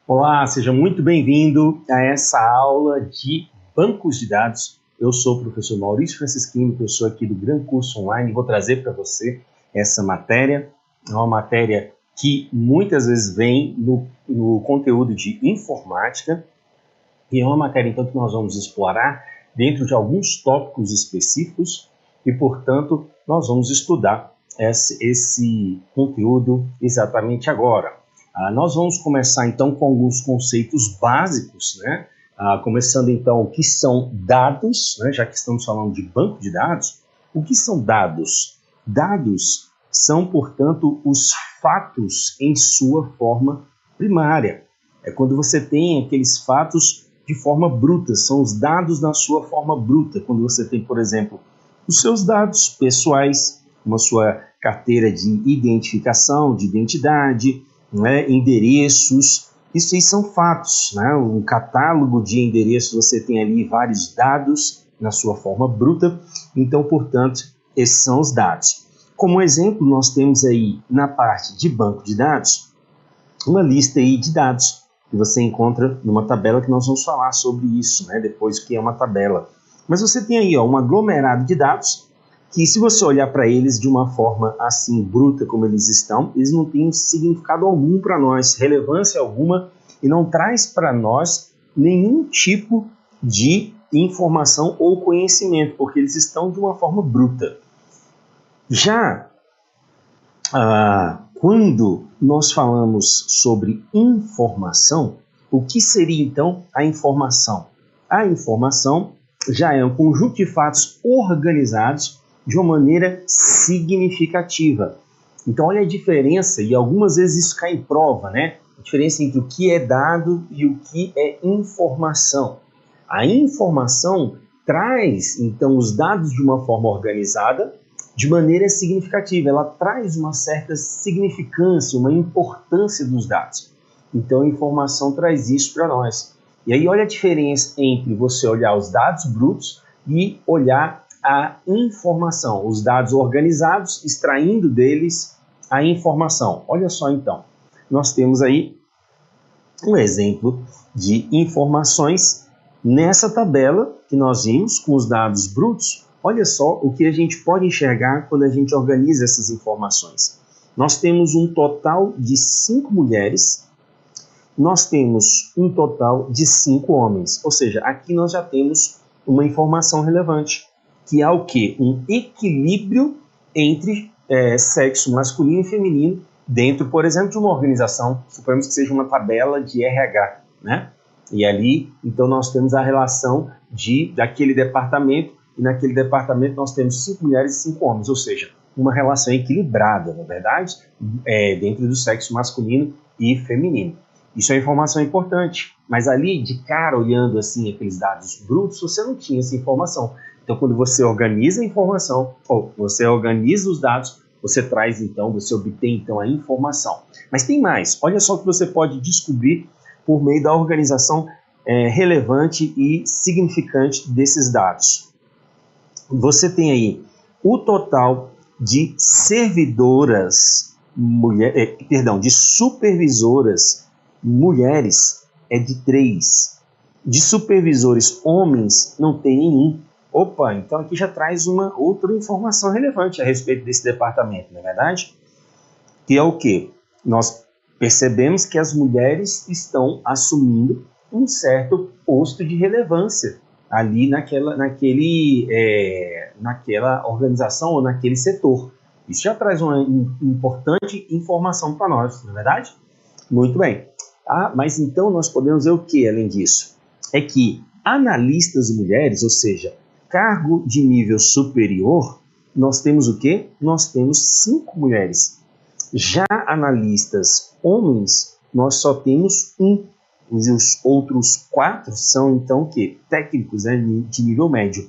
Olá, seja muito bem-vindo a essa aula de bancos de dados. Eu sou o professor Maurício Francisquini, professor aqui do Gran Curso Online, e vou trazer para você essa matéria. É uma matéria que muitas vezes vem no conteúdo de informática, e é uma matéria, então, que nós vamos explorar dentro de alguns tópicos específicos, e, portanto, nós vamos estudar esse conteúdo exatamente agora. Nós vamos começar, então, com alguns conceitos básicos, né? Começando, então, o que são dados, né? Já que estamos falando de banco de dados. O que são dados? Dados são, portanto, os fatos em sua forma primária. É quando você tem aqueles fatos de forma bruta, são os dados na sua forma bruta. Quando você tem, por exemplo, os seus dados pessoais, uma sua carteira de identificação, de identidade, né, endereços, isso aí são fatos, né? Um catálogo de endereços, você tem ali vários dados na sua forma bruta, então, portanto, esses são os dados. Como exemplo, nós temos aí na parte de banco de dados, uma lista aí de dados, que você encontra numa tabela que nós vamos falar sobre isso, né? Depois, o que é uma tabela. Mas você tem aí, um aglomerado de dados, que se você olhar para eles de uma forma assim bruta como eles estão, eles não têm significado algum para nós, relevância alguma, e não traz para nós nenhum tipo de informação ou conhecimento, porque eles estão de uma forma bruta. Já quando nós falamos sobre informação, o que seria então a informação? A informação já é um conjunto de fatos organizados de uma maneira significativa. Então, olha a diferença, e algumas vezes isso cai em prova, né? A diferença entre o que é dado e o que é informação. A informação traz, então, os dados de uma forma organizada, de maneira significativa. Ela traz uma certa significância, uma importância dos dados. Então, a informação traz isso para nós. E aí, olha a diferença entre você olhar os dados brutos e olhar a informação, os dados organizados, extraindo deles a informação. Olha só então, nós temos aí um exemplo de informações nessa tabela que nós vimos com os dados brutos. Olha só o que a gente pode enxergar quando a gente organiza essas informações. Nós temos um total de 5 mulheres, nós temos um total de 5 homens, ou seja, aqui nós já temos uma informação relevante, que é o quê? Um equilíbrio entre sexo masculino e feminino dentro, por exemplo, de uma organização, suponhamos que seja uma tabela de RH, né? E ali, então, nós temos a relação daquele departamento, e naquele departamento nós temos 5 mulheres e 5 homens, ou seja, uma relação equilibrada, na verdade, dentro do sexo masculino e feminino. Isso é informação importante, mas ali, de cara, olhando assim aqueles dados brutos, você não tinha essa informação. Então, quando você organiza a informação, ou você organiza os dados, você traz, então, você obtém, então, a informação. Mas tem mais. Olha só o que você pode descobrir por meio da organização relevante e significante desses dados. Você tem aí o total de servidoras, de supervisoras mulheres é de 3. De supervisores homens não tem nenhum. Opa, então aqui já traz uma outra informação relevante a respeito desse departamento, não é verdade? Que é o quê? Nós percebemos que as mulheres estão assumindo um certo posto de relevância ali naquela organização ou naquele setor. Isso já traz uma importante informação para nós, não é verdade? Muito bem. Mas então nós podemos ver o que além disso? É que analistas mulheres, ou seja, cargo de nível superior, nós temos o quê? Nós temos 5 mulheres. Já analistas homens, nós só temos 1. Os outros 4 são, então, o quê? Técnicos, né, de nível médio.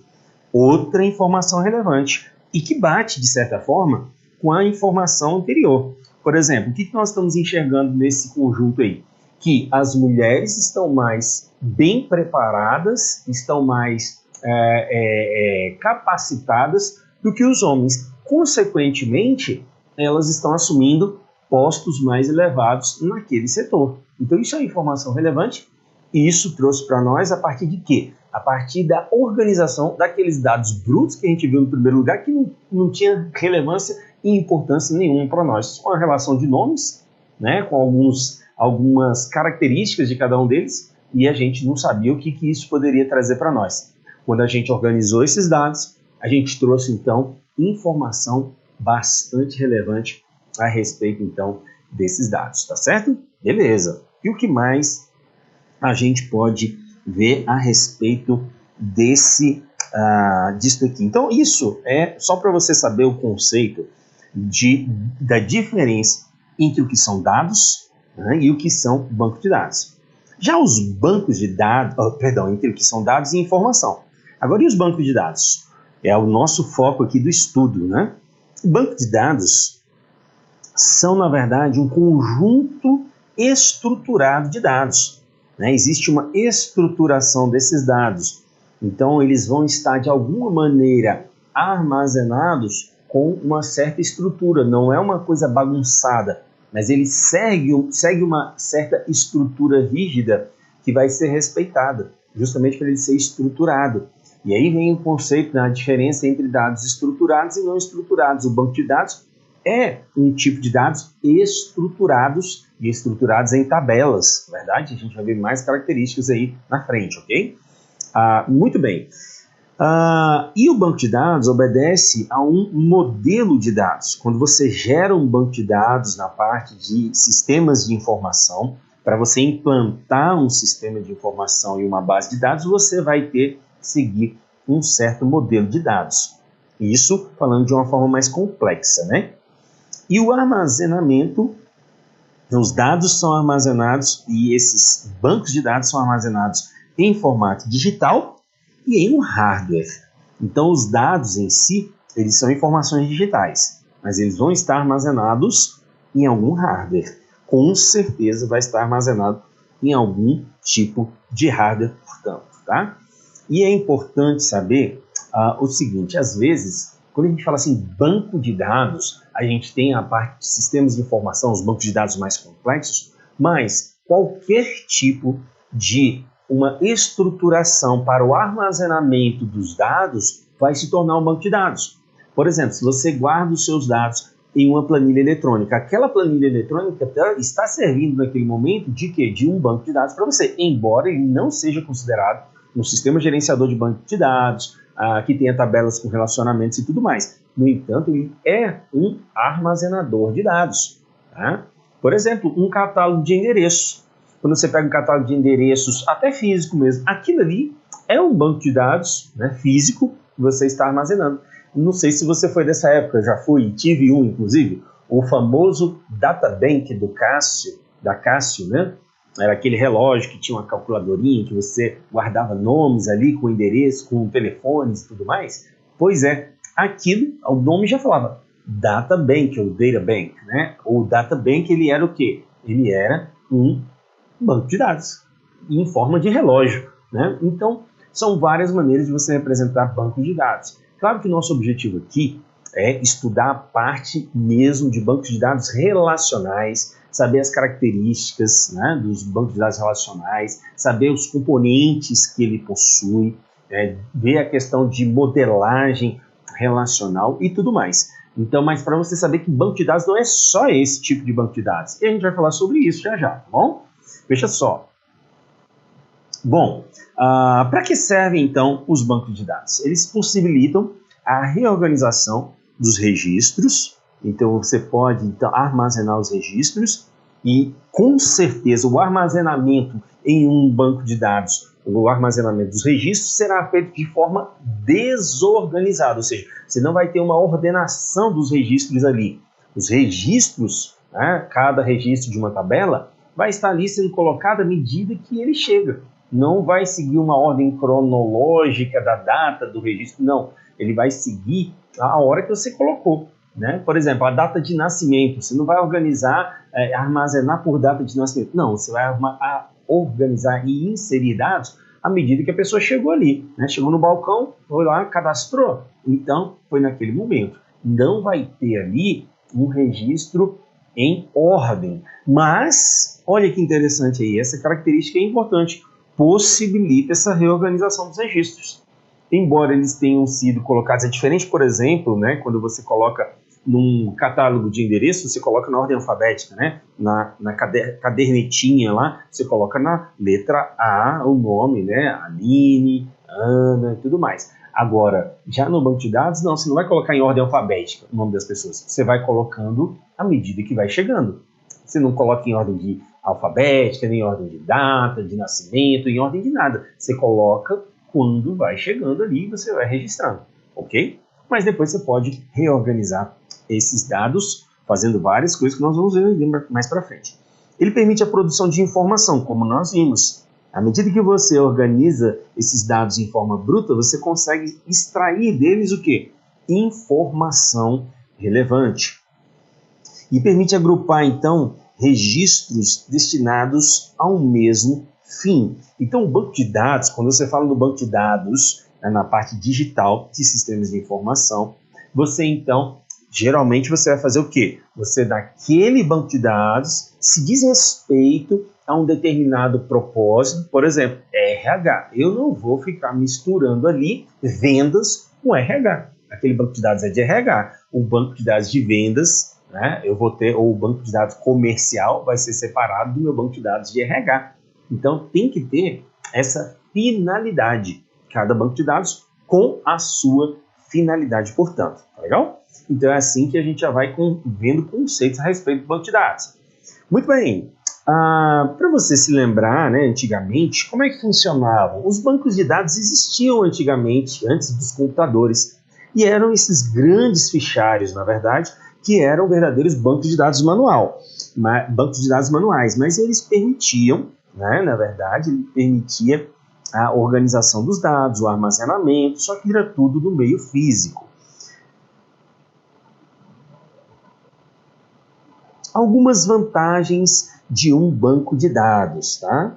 Outra informação relevante e que bate, de certa forma, com a informação anterior. Por exemplo, o que nós estamos enxergando nesse conjunto aí? Que as mulheres estão mais bem preparadas, estão mais capacitadas do que os homens. Consequentemente, elas estão assumindo postos mais elevados naquele setor. Então isso é informação relevante e isso trouxe para nós a partir de quê? A partir da organização daqueles dados brutos que a gente viu no primeiro lugar que não tinha relevância e importância nenhuma para nós. Com a relação de nomes, né, com algumas características de cada um deles, e a gente não sabia o que isso poderia trazer para nós. Quando a gente organizou esses dados, a gente trouxe então informação bastante relevante a respeito então desses dados, tá certo? Beleza. E o que mais a gente pode ver a respeito disso aqui? Então isso é só para você saber o conceito da diferença entre o que são dados, né, e o que são bancos de dados. Já os bancos de dados, entre o que são dados e informação. Agora, e os bancos de dados? É o nosso foco aqui do estudo, né? O banco de dados são, na verdade, um conjunto estruturado de dados, né? Existe uma estruturação desses dados. Então, eles vão estar, de alguma maneira, armazenados com uma certa estrutura. Não é uma coisa bagunçada, mas ele segue uma certa estrutura rígida que vai ser respeitada, justamente para ele ser estruturado. E aí vem o conceito da diferença entre dados estruturados e não estruturados. O banco de dados é um tipo de dados estruturados e estruturados em tabelas, verdade? A gente vai ver mais características aí na frente, ok? Muito bem. E o banco de dados obedece a um modelo de dados. Quando você gera um banco de dados na parte de sistemas de informação, para você implantar um sistema de informação e uma base de dados, você vai ter que seguir um certo modelo de dados. Isso falando de uma forma mais complexa, né? E o armazenamento, os dados são armazenados e esses bancos de dados são armazenados em formato digital e em um hardware. Então, os dados em si, eles são informações digitais, mas eles vão estar armazenados em algum hardware. Com certeza vai estar armazenado em algum tipo de hardware, portanto, tá? E é importante saber o seguinte, às vezes, quando a gente fala assim, banco de dados, a gente tem a parte de sistemas de informação, os bancos de dados mais complexos, mas qualquer tipo de uma estruturação para o armazenamento dos dados vai se tornar um banco de dados. Por exemplo, se você guarda os seus dados em uma planilha eletrônica, aquela planilha eletrônica está servindo naquele momento de quê? De um banco de dados para você, embora ele não seja considerado um sistema gerenciador de banco de dados, que tenha tabelas com relacionamentos e tudo mais. No entanto, ele é um armazenador de dados. Tá? Por exemplo, um catálogo de endereços. Quando você pega um catálogo de endereços, até físico mesmo, aquilo ali é um banco de dados, né, físico que você está armazenando. Não sei se você foi dessa época, já fui, tive um, inclusive, o famoso databank da Cássio, né? Era aquele relógio que tinha uma calculadorinha, que você guardava nomes ali com endereço, com telefones e tudo mais. Pois é, aquilo, o nome já falava databank ou databank, né? O databank, ele era o quê? Ele era um banco de dados em forma de relógio, né? Então, são várias maneiras de você representar bancos de dados. Claro que o nosso objetivo aqui é estudar a parte mesmo de bancos de dados relacionais, saber as características, né, dos bancos de dados relacionais, saber os componentes que ele possui, ver a questão de modelagem relacional e tudo mais. Então, mas para você saber que banco de dados não é só esse tipo de banco de dados. E a gente vai falar sobre isso já, tá bom? Veja só. Bom, para que servem então os bancos de dados? Eles possibilitam a reorganização dos registros. Então você pode armazenar os registros e com certeza o armazenamento em um banco de dados, o armazenamento dos registros será feito de forma desorganizada, ou seja, você não vai ter uma ordenação dos registros ali. Os registros, né, cada registro de uma tabela vai estar ali sendo colocado à medida que ele chega. Não vai seguir uma ordem cronológica da data do registro, não. Ele vai seguir a hora que você colocou. Né? Por exemplo, a data de nascimento, você não vai organizar, armazenar por data de nascimento. Não, você vai organizar e inserir dados à medida que a pessoa chegou ali. Né? Chegou no balcão, foi lá, cadastrou. Então, foi naquele momento. Não vai ter ali um registro em ordem. Mas, olha que interessante aí, essa característica é importante, possibilita essa reorganização dos registros. Embora eles tenham sido colocados, é diferente, por exemplo, né, quando você coloca num catálogo de endereços, você coloca na ordem alfabética, né, na cadernetinha lá, você coloca na letra A o nome, né, Aline, Ana e tudo mais. Agora, já no banco de dados, não, você não vai colocar em ordem alfabética o nome das pessoas, você vai colocando à medida que vai chegando. Você não coloca em ordem de alfabética, nem em ordem de data, de nascimento, em ordem de nada. Você coloca quando vai chegando ali, você vai registrando, ok? Mas depois você pode reorganizar esses dados, fazendo várias coisas que nós vamos ver mais para frente. Ele permite a produção de informação, como nós vimos. À medida que você organiza esses dados em forma bruta, você consegue extrair deles o quê? Informação relevante. E permite agrupar, então, registros destinados ao mesmo fim. Então, o banco de dados, quando você fala no banco de dados, na parte digital de sistemas de informação, você, então, geralmente você vai fazer o quê? Você, daquele banco de dados, se diz respeito a um determinado propósito, por exemplo, RH. Eu não vou ficar misturando ali vendas com RH. Aquele banco de dados é de RH. O banco de dados de vendas, né, eu vou ter, ou o banco de dados comercial vai ser separado do meu banco de dados de RH. Então, tem que ter essa finalidade. Cada banco de dados com a sua finalidade, portanto. Tá legal? Então, é assim que a gente já vai vendo conceitos a respeito do banco de dados. Muito bem. Para você se lembrar, né, antigamente, como é que funcionavam? Os bancos de dados existiam antigamente, antes dos computadores. E eram esses grandes fichários, na verdade, que eram verdadeiros bancos de dados bancos de dados manuais, mas eles permitiam, né, na verdade, ele permitia a organização dos dados, o armazenamento, só que era tudo no meio físico. Algumas vantagens de um banco de dados, tá?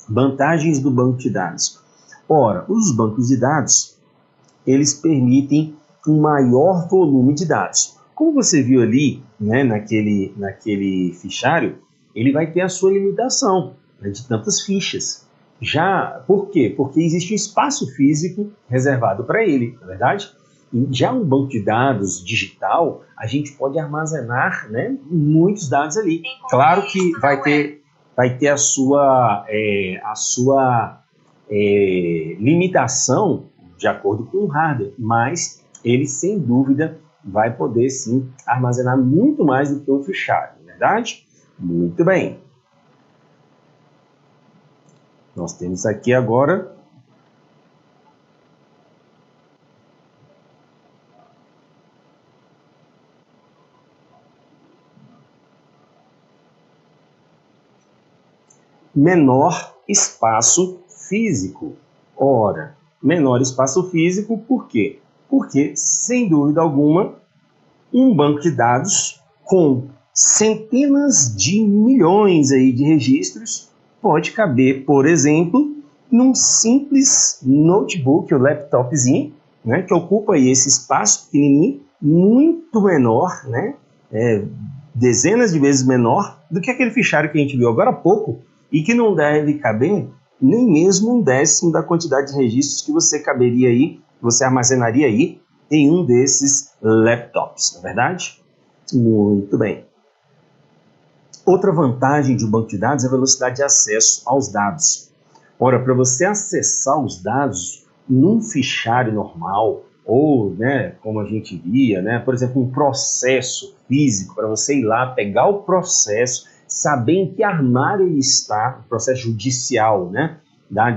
Vantagens do banco de dados. Ora, os bancos de dados, eles permitem um maior volume de dados. Como você viu ali, né, naquele fichário, ele vai ter a sua limitação, né, de tantas fichas. Por quê? Porque existe um espaço físico reservado para ele, não é verdade? E já um banco de dados digital, a gente pode armazenar, né, muitos dados ali. Claro que vai ter a sua limitação de acordo com o hardware, mas ele, sem dúvida, vai poder, sim, armazenar muito mais do que um fichário, não é verdade? Muito bem. Nós temos aqui agora menor espaço físico. Ora, menor espaço físico por quê? Porque, sem dúvida alguma, um banco de dados com centenas de milhões aí de registros pode caber, por exemplo, num simples notebook ou laptopzinho, né, que ocupa aí esse espaço pequenininho, muito menor, né, dezenas de vezes menor do que aquele fichário que a gente viu agora há pouco e que não deve caber nem mesmo 1/10 da quantidade de registros que você caberia aí, você armazenaria aí em um desses laptops, não é verdade? Muito bem. Outra vantagem de um banco de dados é a velocidade de acesso aos dados. Ora, para você acessar os dados num fichário normal, ou, né, como a gente via, né, por exemplo, um processo físico, para você ir lá, pegar o processo, saber em que armário ele está, o processo judicial, né,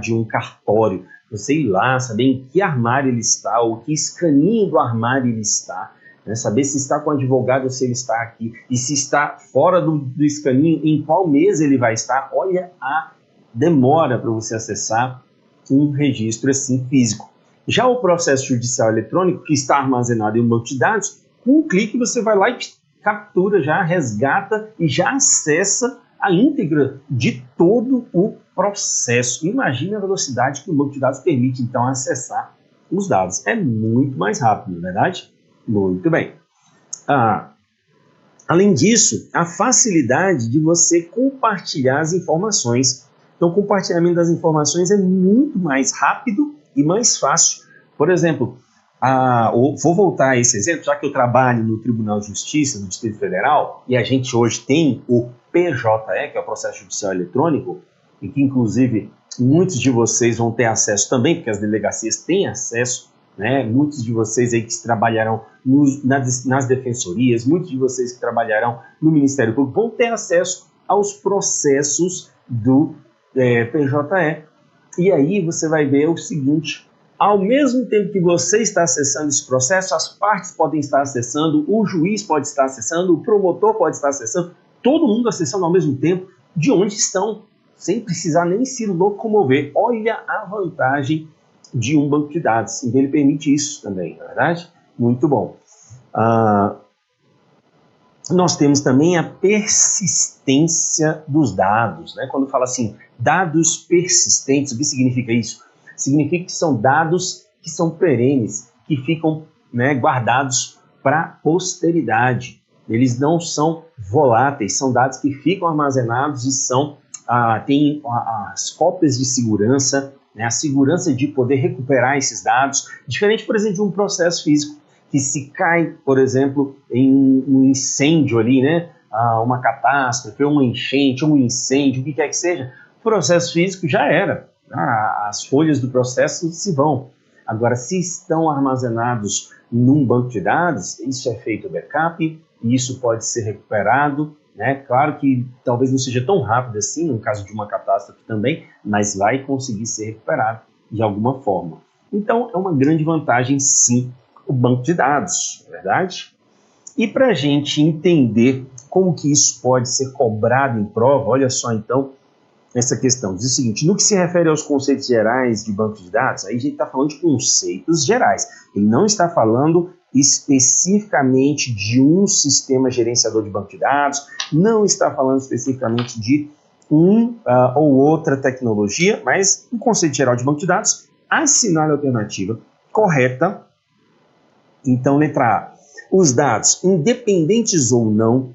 de um cartório, você ir lá, saber em que armário ele está, ou que escaninho do armário ele está, né, saber se está com o advogado ou se ele está aqui, e se está fora do escaninho, em qual mês ele vai estar. Olha a demora para você acessar um registro assim físico. Já o processo judicial eletrônico, que está armazenado em um banco de dados, com um clique você vai lá e captura, já resgata e já acessa a íntegra de todo o processo. Imagina a velocidade que o banco de dados permite, então, acessar os dados. É muito mais rápido, não é verdade? Muito bem. Além disso, a facilidade de você compartilhar as informações. Então, o compartilhamento das informações é muito mais rápido e mais fácil. Por exemplo, vou voltar a esse exemplo, já que eu trabalho no Tribunal de Justiça do Distrito Federal, e a gente hoje tem o PJE, que é o Processo Judicial Eletrônico, e que, inclusive, muitos de vocês vão ter acesso também, porque as delegacias têm acesso, né? Muitos de vocês aí que trabalharão nas defensorias, muitos de vocês que trabalharão no Ministério Público vão ter acesso aos processos do PJE. E aí você vai ver o seguinte: ao mesmo tempo que você está acessando esse processo, as partes podem estar acessando, o juiz pode estar acessando, o promotor pode estar acessando, todo mundo acessando ao mesmo tempo, de onde estão, sem precisar nem se locomover. Olha a vantagem de um banco de dados. Então ele permite isso também, não é verdade? Muito bom. Nós temos também a persistência dos dados, né? Quando fala assim, dados persistentes, o que significa isso? Significa que são dados que são perenes, que ficam, né, guardados para a posteridade. Eles não são voláteis, são dados que ficam armazenados e têm as cópias de segurança, né, a segurança de poder recuperar esses dados, diferente, por exemplo, de um processo físico, que se cai, por exemplo, em um incêndio ali, né, uma catástrofe, uma enchente, um incêndio, o que quer que seja, o processo físico já era. As folhas do processo se vão. Agora, se estão armazenados num banco de dados, isso é feito backup, e isso pode ser recuperado, né? Claro que talvez não seja tão rápido assim, no caso de uma catástrofe também, mas vai conseguir ser recuperado de alguma forma. Então, é uma grande vantagem, sim, o banco de dados, não é verdade? E para a gente entender como que isso pode ser cobrado em prova, olha só então essa questão. Diz o seguinte: no que se refere aos conceitos gerais de banco de dados, aí a gente está falando de conceitos gerais. Ele não está falando especificamente de um sistema gerenciador de banco de dados, não está falando especificamente de ou outra tecnologia, mas um conceito geral de banco de dados, assinale a alternativa correta. Então, letra A. Os dados, independentes ou não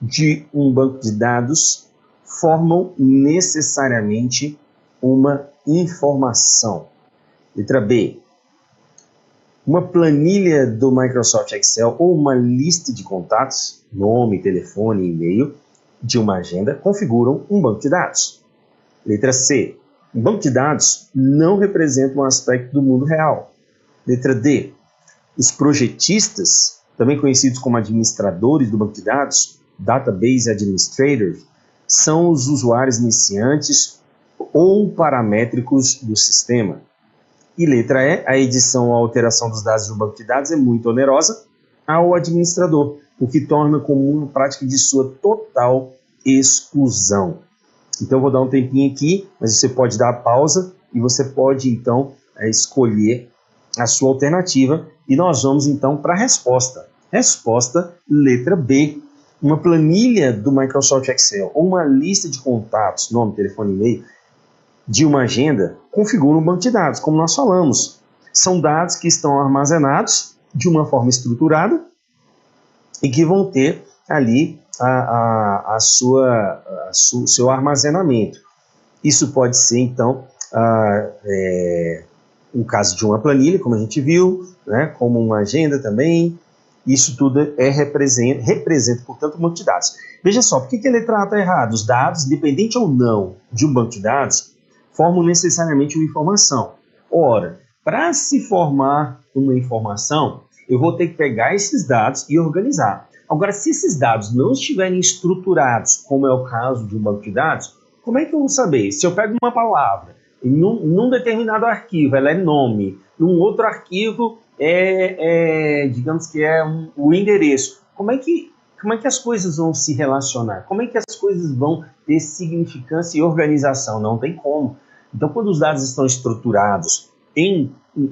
de um banco de dados, formam necessariamente uma informação. Letra B. Uma planilha do Microsoft Excel ou uma lista de contatos, nome, telefone e e-mail, de uma agenda, configuram um banco de dados. Letra C. Um banco de dados não representa um aspecto do mundo real. Letra D. Os projetistas, também conhecidos como administradores do banco de dados, Database Administrators, são os usuários iniciantes ou paramétricos do sistema. E letra E, a edição ou alteração dos dados de um banco de dados é muito onerosa ao administrador, o que torna comum a prática de sua total exclusão. Então, eu vou dar um tempinho aqui, mas você pode dar a pausa e você pode, então, escolher a sua alternativa. E nós vamos, então, para a resposta. Resposta, letra B. Uma planilha do Microsoft Excel ou uma lista de contatos, nome, telefone e e-mail, de uma agenda, configura um banco de dados, como nós falamos. São dados que estão armazenados de uma forma estruturada e que vão ter ali seu armazenamento. Isso pode ser, então, um caso de uma planilha, como a gente viu, né, como uma agenda também. Isso tudo representa, portanto, um banco de dados. Veja só, por que a letra A está errada? Os dados, independente ou não de um banco de dados, formam necessariamente uma informação. Ora, para se formar uma informação, eu vou ter que pegar esses dados e organizar. Agora, se esses dados não estiverem estruturados, como é o caso de um banco de dados, como é que eu vou saber? Se eu pego uma palavra, num determinado arquivo, ela é nome, num outro arquivo, digamos que é o endereço. Como é que as coisas vão se relacionar? Como é que as coisas vão ter significância e organização? Não tem como. Então, quando os dados estão estruturados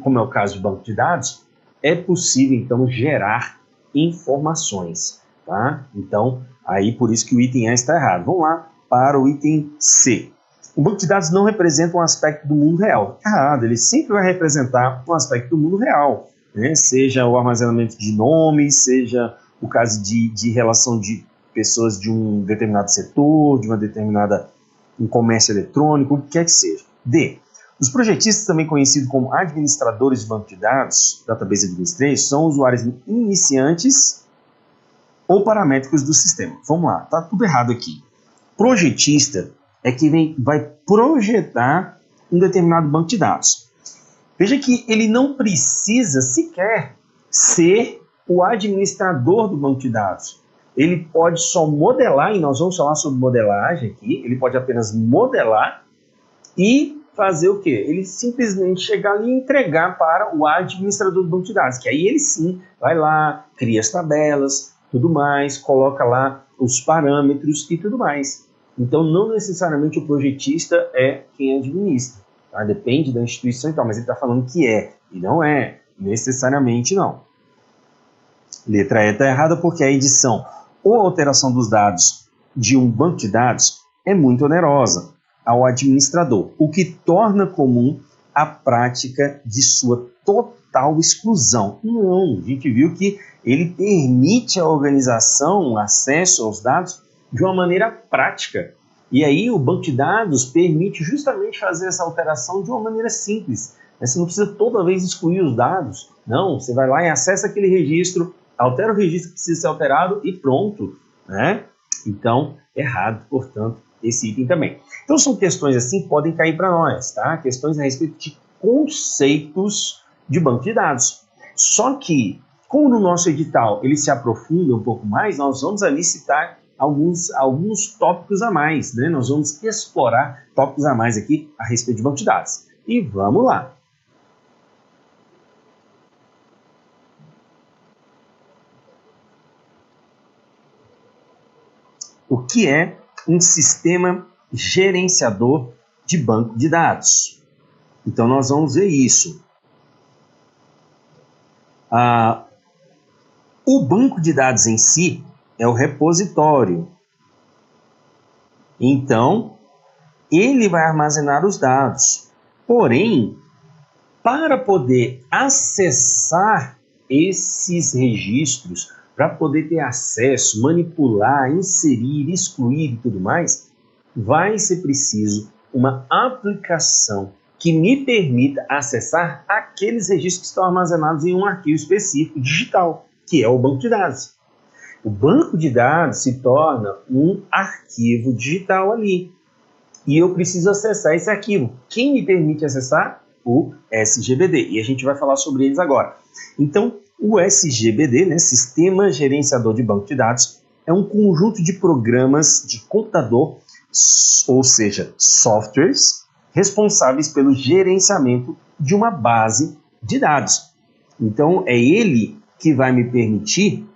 como é o caso de banco de dados, é possível, então, gerar informações, tá? Então, aí por isso que o item A está errado. Vamos lá para o item C. O banco de dados não representa um aspecto do mundo real. Errado, ele sempre vai representar um aspecto do mundo real, né? Seja o armazenamento de nomes, seja o caso de relação de pessoas de um determinado setor, de uma determinada um comércio eletrônico, o que quer que seja. D. Os projetistas, também conhecidos como administradores de banco de dados, Database Administration, são usuários iniciantes ou paramétricos do sistema. Vamos lá, tá tudo errado aqui. Projetista é quem vai projetar um determinado banco de dados. Veja que ele não precisa sequer ser o administrador do banco de dados. Ele pode só modelar, e nós vamos falar sobre modelagem aqui, ele pode apenas modelar e fazer o quê? Ele simplesmente chegar ali e entregar para o administrador do banco de dados, que aí ele sim vai lá, cria as tabelas, tudo mais, coloca lá os parâmetros e tudo mais. Então não necessariamente o projetista é quem administra, tá? Depende da instituição e tal, mas ele está falando que é, e não é necessariamente não. Letra E está errada porque a edição ou alteração dos dados de um banco de dados é muito onerosa ao administrador, o que torna comum a prática de sua total exclusão. Não, a gente viu que ele permite à organização acesso aos dados de uma maneira prática. E aí o banco de dados permite justamente fazer essa alteração de uma maneira simples. Você não precisa toda vez excluir os dados. Não, você vai lá e acessa aquele registro, altera o registro que precisa ser alterado e pronto, né? Então, errado, portanto, esse item também. Então, são questões assim que podem cair para nós, tá? Questões a respeito de conceitos de banco de dados. Só que, como no nosso edital ele se aprofunda um pouco mais, nós vamos ali citar alguns tópicos a mais, né? Nós vamos explorar tópicos a mais aqui a respeito de banco de dados. E vamos lá. O que é um sistema gerenciador de banco de dados? Então, nós vamos ver isso. O banco de dados em si é o repositório. Então, ele vai armazenar os dados. Porém, para poder acessar esses registros, para poder ter acesso, manipular, inserir, excluir e tudo mais, vai ser preciso uma aplicação que me permita acessar aqueles registros que estão armazenados em um arquivo específico digital, que é o banco de dados. O banco de dados se torna um arquivo digital ali. E eu preciso acessar esse arquivo. Quem me permite acessar? O SGBD. E a gente vai falar sobre eles agora. Então, o SGBD, né, Sistema Gerenciador de Banco de Dados, é um conjunto de programas de computador, ou seja, softwares, responsáveis pelo gerenciamento de uma base de dados. Então, é ele que vai me permitir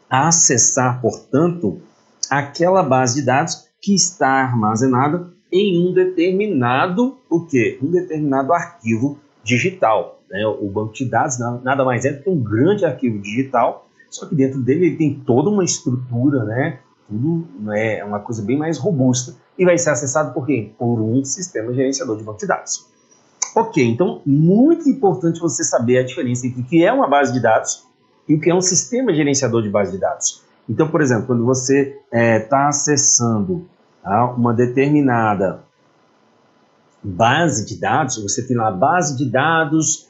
acessar, portanto, aquela base de dados que está armazenada em um determinado, um determinado arquivo digital. Né? O banco de dados nada mais é do que um grande arquivo digital, só que dentro dele ele tem toda uma estrutura, né? Tudo é uma coisa bem mais robusta e vai ser acessado por quê? Por um sistema gerenciador de banco de dados. Ok, então muito importante você saber a diferença entre o que é uma base de dados e o que é um sistema gerenciador de base de dados. Então, por exemplo, quando você está acessando uma determinada base de dados, você tem lá a base de dados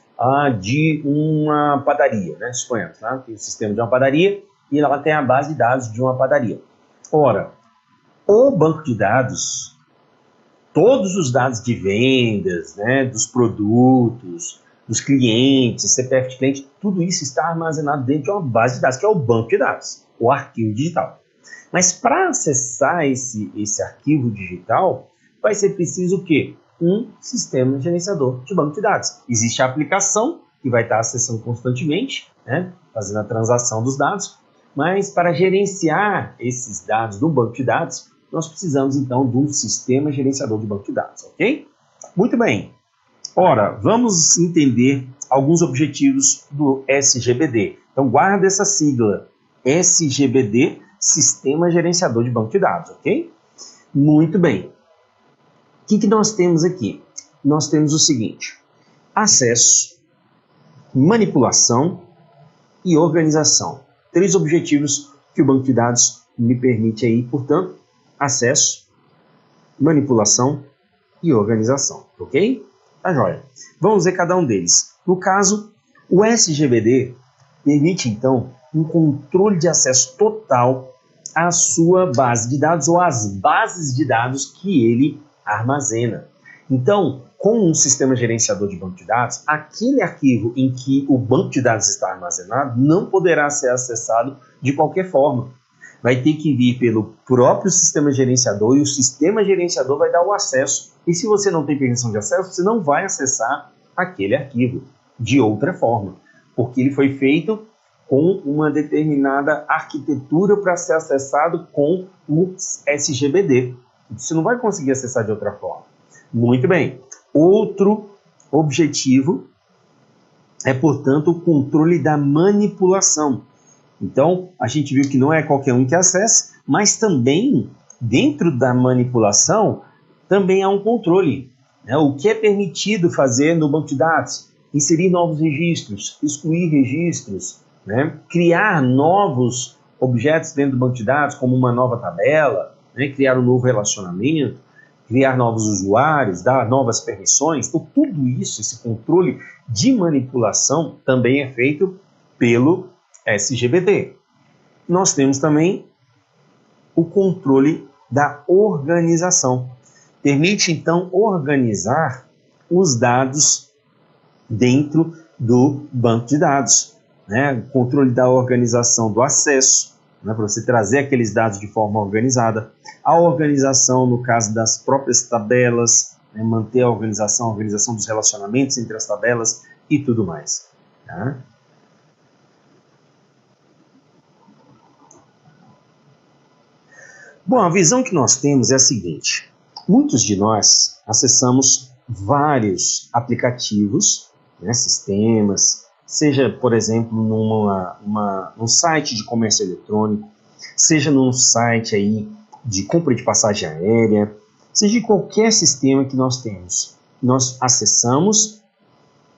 de uma padaria, né? Suponhamos, tá? Tem o sistema de uma padaria e ela tem a base de dados de uma padaria. Ora, o banco de dados, todos os dados de vendas, né, dos produtos, dos clientes, CPF de cliente, tudo isso está armazenado dentro de uma base de dados, que é o banco de dados, o arquivo digital. Mas para acessar esse arquivo digital, vai ser preciso o quê? Um sistema gerenciador de banco de dados. Existe a aplicação, que vai estar acessando constantemente, né, fazendo a transação dos dados, mas para gerenciar esses dados do banco de dados, nós precisamos então de um sistema gerenciador de banco de dados, ok? Muito bem. Ora, vamos entender alguns objetivos do SGBD. Então, guarda essa sigla, SGBD, Sistema Gerenciador de Banco de Dados, ok? Muito bem. O que nós temos aqui? Nós temos o seguinte: acesso, manipulação e organização. três objetivos que o banco de dados me permite aí, portanto, acesso, manipulação e organização, ok? Tá joia. Vamos ver cada um deles. No caso, o SGBD permite, então, um controle de acesso total à sua base de dados ou às bases de dados que ele armazena. Então, com um sistema gerenciador de banco de dados, aquele arquivo em que o banco de dados está armazenado não poderá ser acessado de qualquer forma. Vai ter que vir pelo próprio sistema gerenciador e o sistema gerenciador vai dar o acesso. E se você não tem permissão de acesso, você não vai acessar aquele arquivo de outra forma, porque ele foi feito com uma determinada arquitetura para ser acessado com o SGBD. Você não vai conseguir acessar de outra forma. Muito bem. Outro objetivo é, portanto, o controle da manipulação. Então, a gente viu que não é qualquer um que acessa, mas também, dentro da manipulação, também há um controle. Né? O que é permitido fazer no banco de dados? Inserir novos registros, excluir registros, né? Criar novos objetos dentro do banco de dados, como uma nova tabela, né? Criar um novo relacionamento, criar novos usuários, dar novas permissões. Então, tudo isso, esse controle de manipulação, também é feito pelo SGBD. Nós temos também o controle da organização. Permite, então, organizar os dados dentro do banco de dados. Né? O controle da organização do acesso, né? Para você trazer aqueles dados de forma organizada. A organização, no caso das próprias tabelas, né? Manter a organização dos relacionamentos entre as tabelas e tudo mais. Tá? Bom, a visão que nós temos é a seguinte. Muitos de nós acessamos vários aplicativos, né, sistemas, seja, por exemplo, num site de comércio eletrônico, seja num site aí de compra de passagem aérea, seja de qualquer sistema que nós temos. Nós acessamos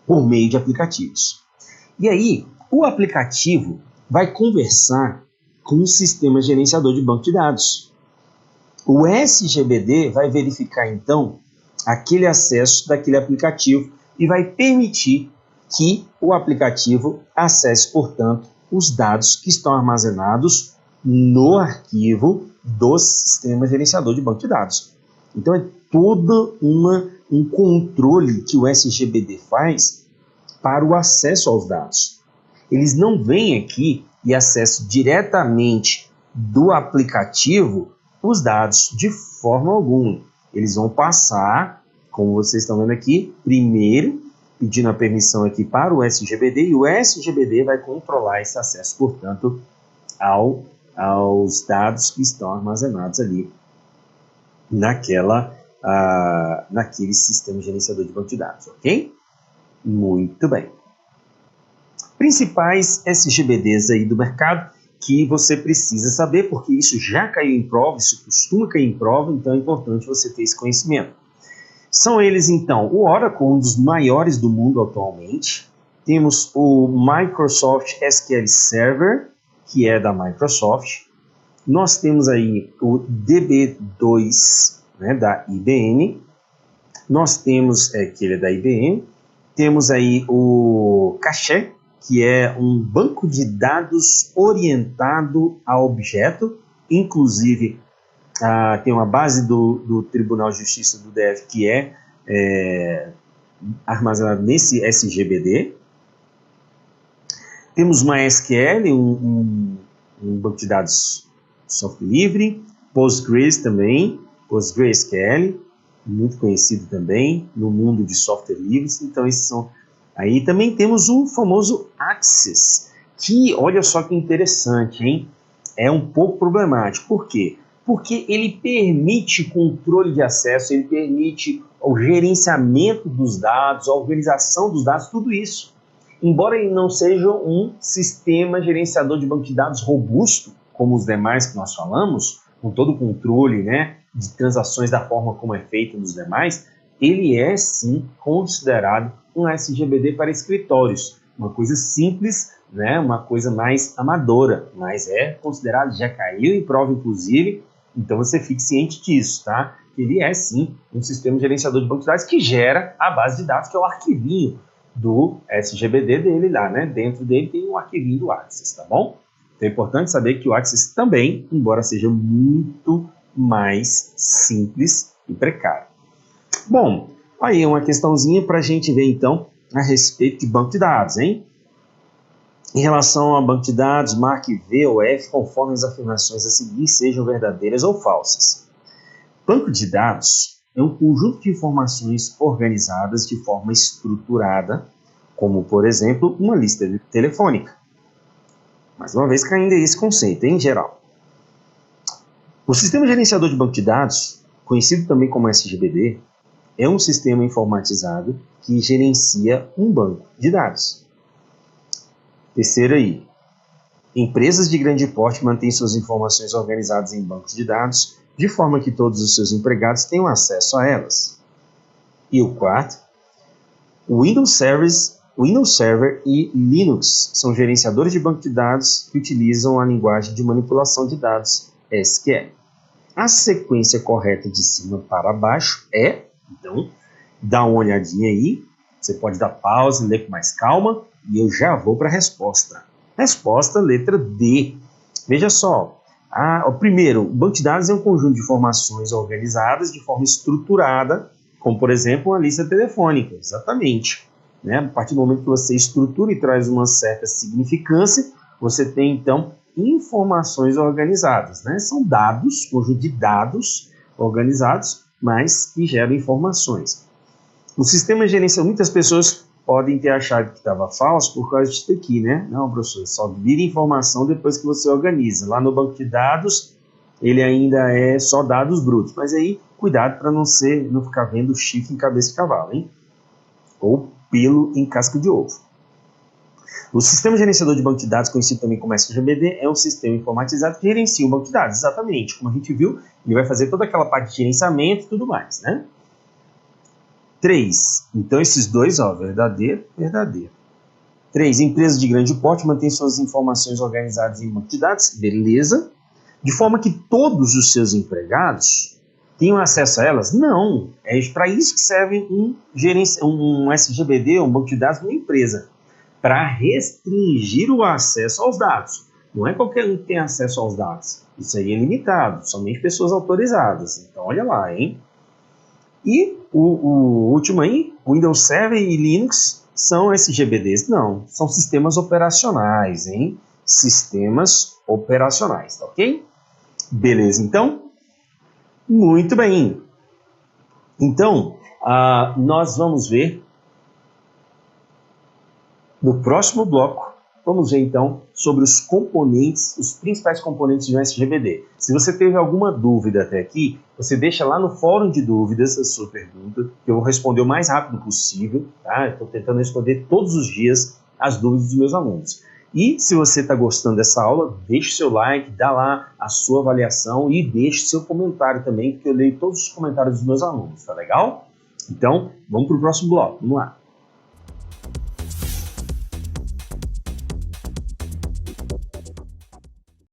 por meio de aplicativos. E aí, o aplicativo vai conversar com o sistema gerenciador de banco de dados. O SGBD vai verificar, então, aquele acesso daquele aplicativo e vai permitir que o aplicativo acesse, portanto, os dados que estão armazenados no arquivo do sistema gerenciador de banco de dados. Então, é todo um controle que o SGBD faz para o acesso aos dados. Eles não vêm aqui e acessam diretamente do aplicativo os dados de forma alguma. Eles vão passar, como vocês estão vendo aqui, primeiro pedindo a permissão aqui para o SGBD e o SGBD vai controlar esse acesso, portanto, aos dados que estão armazenados ali naquele sistema gerenciador de banco de dados, ok? Muito bem. Principais SGBDs aí do mercado que você precisa saber, porque isso já caiu em prova, isso costuma cair em prova, então é importante você ter esse conhecimento. São eles, então, o Oracle, um dos maiores do mundo atualmente. Temos o Microsoft SQL Server, que é da Microsoft. Nós temos aí o DB2, né, da IBM. Nós temos, que ele é da IBM. Temos aí o Cache, que é um banco de dados orientado a objeto, inclusive tem uma base do Tribunal de Justiça do DF que é armazenado nesse SGBD. Temos MySQL, um banco de dados software livre, Postgres também, PostgreSQL, muito conhecido também no mundo de software livres. Então esses são. Aí também temos o famoso Access, que olha só que interessante, hein? É um pouco problemático. Por quê? Porque ele permite controle de acesso, ele permite o gerenciamento dos dados, a organização dos dados, tudo isso. Embora ele não seja um sistema gerenciador de banco de dados robusto, como os demais que nós falamos, com todo o controle, né, de transações da forma como é feito nos demais, ele é sim considerado um SGBD para escritórios. uma coisa simples, né? Uma coisa mais amadora, mas é considerado, já caiu em prova inclusive, então você fique ciente disso, tá? Ele é sim um sistema gerenciador de banco de dados que gera a base de dados, que é o arquivinho do SGBD dele lá, né? Dentro dele tem um arquivinho do Access, tá bom? Então é importante saber que o Access também, embora seja muito mais simples e precário. Bom, aí uma questãozinha para a gente ver então a respeito de banco de dados, hein? Em relação ao banco de dados, marque V ou F conforme as afirmações a seguir sejam verdadeiras ou falsas. Banco de dados é um conjunto de informações organizadas de forma estruturada, como, por exemplo, uma lista telefônica. Mais uma vez, caindo esse conceito, em geral. O sistema gerenciador de banco de dados, conhecido também como SGBD, é um sistema informatizado que gerencia um banco de dados. Terceiro aí, empresas de grande porte mantêm suas informações organizadas em bancos de dados, de forma que todos os seus empregados tenham acesso a elas. E o quarto, o Windows Server e Linux são gerenciadores de banco de dados que utilizam a linguagem de manipulação de dados SQL. A sequência correta de cima para baixo é, então, dá uma olhadinha aí, você pode dar pausa, ler com mais calma, e eu já vou para a resposta. Resposta, letra D. Veja só. O primeiro, o banco de dados é um conjunto de informações organizadas de forma estruturada, como, por exemplo, uma lista telefônica. Exatamente. Né? A partir do momento que você estrutura e traz uma certa significância, você tem, então, informações organizadas. Né? São dados, conjunto de dados organizados, mas que geram informações. O sistema gerencial, muitas pessoas podem ter achado que estava falso por causa disso aqui, né? Não, professor, só vira informação depois que você organiza. Lá no banco de dados, ele ainda é só dados brutos. Mas aí, cuidado para não ficar vendo chifre em cabeça de cavalo, hein? Ou pelo em casca de ovo. O sistema gerenciador de banco de dados, conhecido também como SGBD, é um sistema informatizado que gerencia o banco de dados. Exatamente, como a gente viu, ele vai fazer toda aquela parte de gerenciamento e tudo mais, né? 3. Então, esses dois, ó, verdadeiro, verdadeiro. 3. Empresas de grande porte mantêm suas informações organizadas em banco de dados, beleza. De forma que todos os seus empregados tenham acesso a elas? Não. É para isso que serve um SGBD, um banco de dados de uma empresa. Para restringir o acesso aos dados. Não é qualquer um que tem acesso aos dados. Isso aí é limitado, somente pessoas autorizadas. Então, olha lá, hein? E o último aí, Windows Server e Linux são SGBDs? Não, são sistemas operacionais, hein? Sistemas operacionais, tá ok? Beleza, então? Muito bem. Então, nós vamos ver no próximo bloco. Vamos ver então sobre os componentes, os principais componentes de um SGBD. Se você teve alguma dúvida até aqui, você deixa lá no fórum de dúvidas a sua pergunta, que eu vou responder o mais rápido possível, tá? Estou tentando responder todos os dias as dúvidas dos meus alunos. E se você está gostando dessa aula, deixe seu like, dá lá a sua avaliação e deixe seu comentário também, porque eu leio todos os comentários dos meus alunos, tá legal? Então, vamos para o próximo bloco, vamos lá.